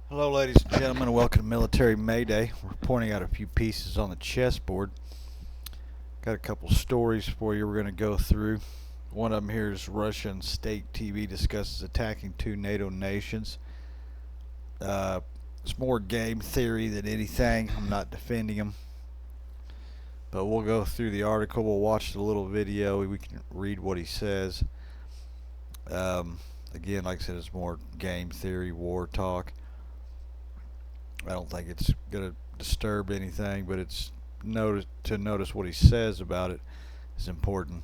Hello, ladies and gentlemen, and welcome to Military Mayday. We're pointing out a few pieces on the chessboard. Got a couple stories for you we're going to go through. One of them here is Russian state TV discusses attacking two NATO nations. It's more game theory than anything. I'm not defending them. But we'll go through the article. We'll watch the little video. We can read what he says. Again, like I said, it's more game theory, war talk. I don't think it's going to disturb anything, but to notice what he says about it is important.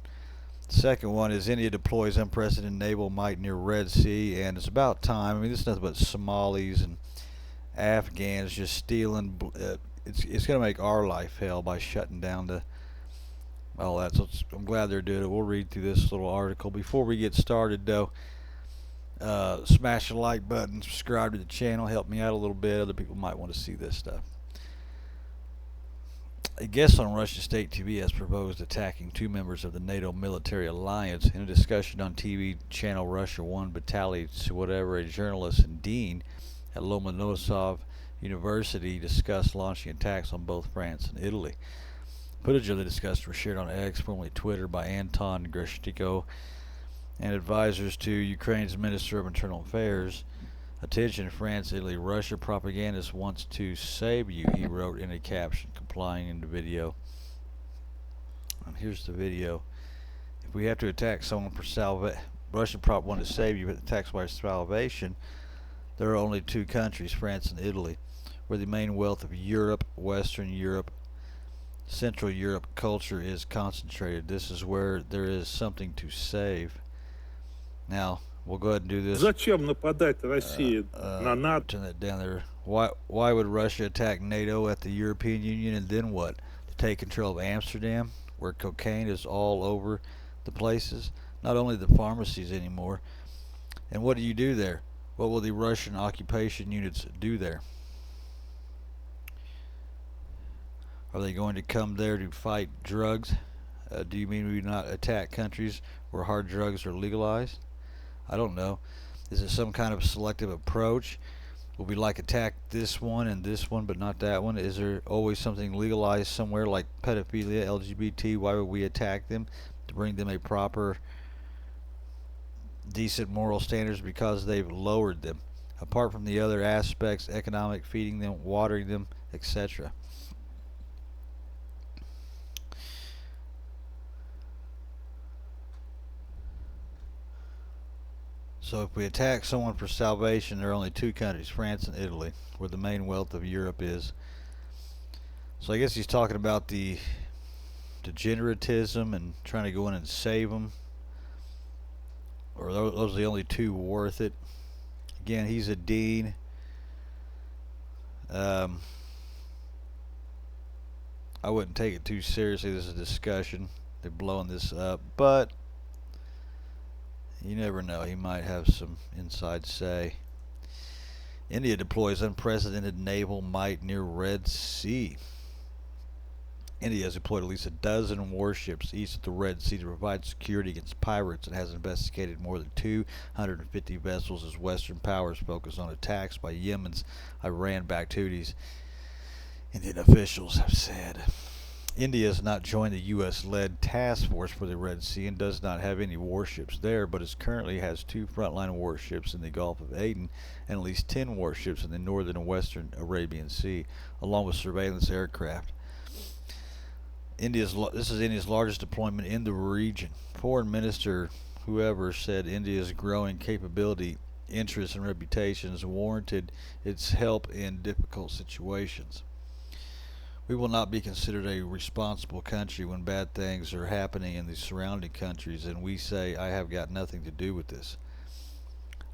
The second one is India deploys unprecedented naval might near Red Sea, and it's about time. I mean, this is nothing but Somalis and Afghans just stealing. It's going to make our life hell by shutting down all that. So I'm glad they're doing it. We'll read through this little article. Before we get started, though, smash the like button, subscribe to the channel, help me out a little bit. Other people might want to see this stuff. A guest on Russian state TV has proposed attacking two members of the NATO military alliance. In a discussion on TV channel Russia 1, Vitaly Tretyakov, a journalist and dean at Lomonosov University, discussed launching attacks on both France and Italy. Footage of the discussion was shared on X, formerly Twitter, by Anton Grishko and advisors to Ukraine's Minister of Internal Affairs. Attention, France, Italy, Russia propagandist wants to save you, he wrote in a caption, complying in the video. And here's the video. If we have to attack someone for salvation, Russia prop want to save you, but attacks by salvation. There are only two countries, France and Italy, where the main wealth of Europe, Western Europe, Central Europe culture is concentrated. This is where there is something to save. Now, we'll go ahead and do this. Зачем нападать России на НАТО? Turn that down there. Why would Russia attack NATO at the European Union, and then what? To take control of Amsterdam, where cocaine is all over the places? Not only the pharmacies anymore. And what do you do there? What will the Russian occupation units do there? Are they going to come there to fight drugs? Do you mean we not attack countries where hard drugs are legalized? I don't know. Is it some kind of selective approach? Will we attack this one and this one but not that one? Is there always something legalized somewhere like pedophilia, LGBT? Why would we attack them? To bring them a proper, decent moral standards because they've lowered them. Apart from the other aspects, economic, feeding them, watering them, etc. So if we attack someone for salvation, there are only two countries, France and Italy, where the main wealth of Europe is. So I guess he's talking about the degeneratism and trying to go in and save them. Or those are the only two worth it. Again, he's a dean. I wouldn't take it too seriously. This is a discussion. They're blowing this up. But you never know. He might have some inside say. India deploys unprecedented naval might near Red Sea. India has deployed at least a dozen warships east of the Red Sea to provide security against pirates and has investigated more than 250 vessels as Western powers focus on attacks by Yemen's Iran-backed Houthis, Indian officials have said. India has not joined the U.S.-led task force for the Red Sea and does not have any warships there, but it currently has two frontline warships in the Gulf of Aden and at least 10 warships in the northern and western Arabian Sea, along with surveillance aircraft. This is India's largest deployment in the region. Foreign Minister whoever said India's growing capability, interests, and reputations warranted its help in difficult situations. We will not be considered a responsible country when bad things are happening in the surrounding countries and we say, I have got nothing to do with this.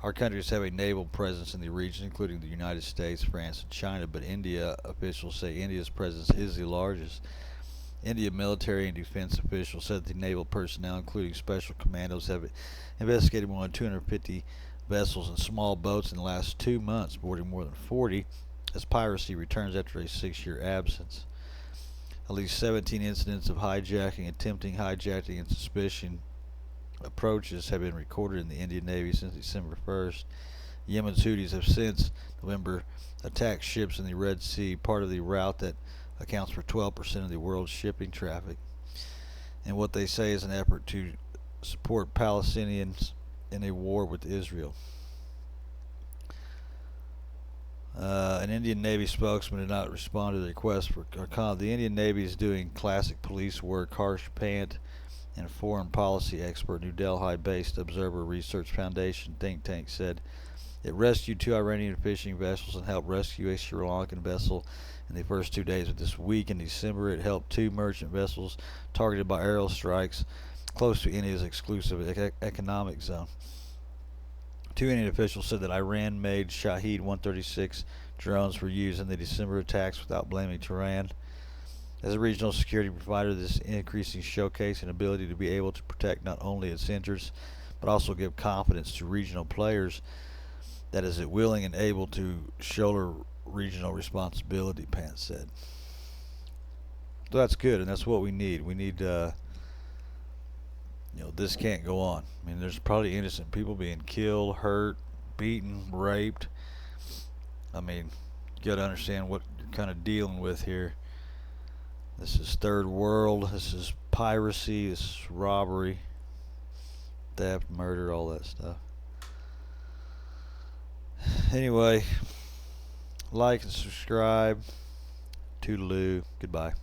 Our countries have a naval presence in the region, including the United States, France, and China, but India officials say India's presence is the largest. India military and defense officials said the naval personnel, including special commandos, have investigated more than 250 vessels and small boats in the last 2 months, boarding more than 40 as piracy returns after a 6-year absence. At least 17 incidents of hijacking, attempting hijacking, and suspicion approaches have been recorded in the Indian Navy since December 1st. Yemen's Houthis have since November attacked ships in the Red Sea, part of the route that accounts for 12% of the world's shipping traffic, in what they say is an effort to support Palestinians in a war with Israel. An Indian Navy spokesman did not respond to the request for comment. The Indian Navy is doing classic police work. Harsh Pant and foreign policy expert, New Delhi-based Observer Research Foundation think tank, said it rescued 2 Iranian fishing vessels and helped rescue a Sri Lankan vessel in the first 2 days of this week. In December, it helped 2 merchant vessels targeted by aerostrikes close to India's exclusive economic zone. 2 Indian officials said that Iran-made Shahed 136 drones were used in the December attacks without blaming Tehran. As a regional security provider, this increasing showcase and ability to be able to protect not only its interests, but also give confidence to regional players that is it willing and able to shoulder regional responsibility, Pence said. So that's good, and that's what we need. We need, this can't go on. I mean, there's probably innocent people being killed, hurt, beaten, raped. I mean, you got to understand what you're kind of dealing with here. This is third world. This is piracy. This is robbery, theft, murder, all that stuff. Anyway, like and subscribe. Toodaloo. Goodbye.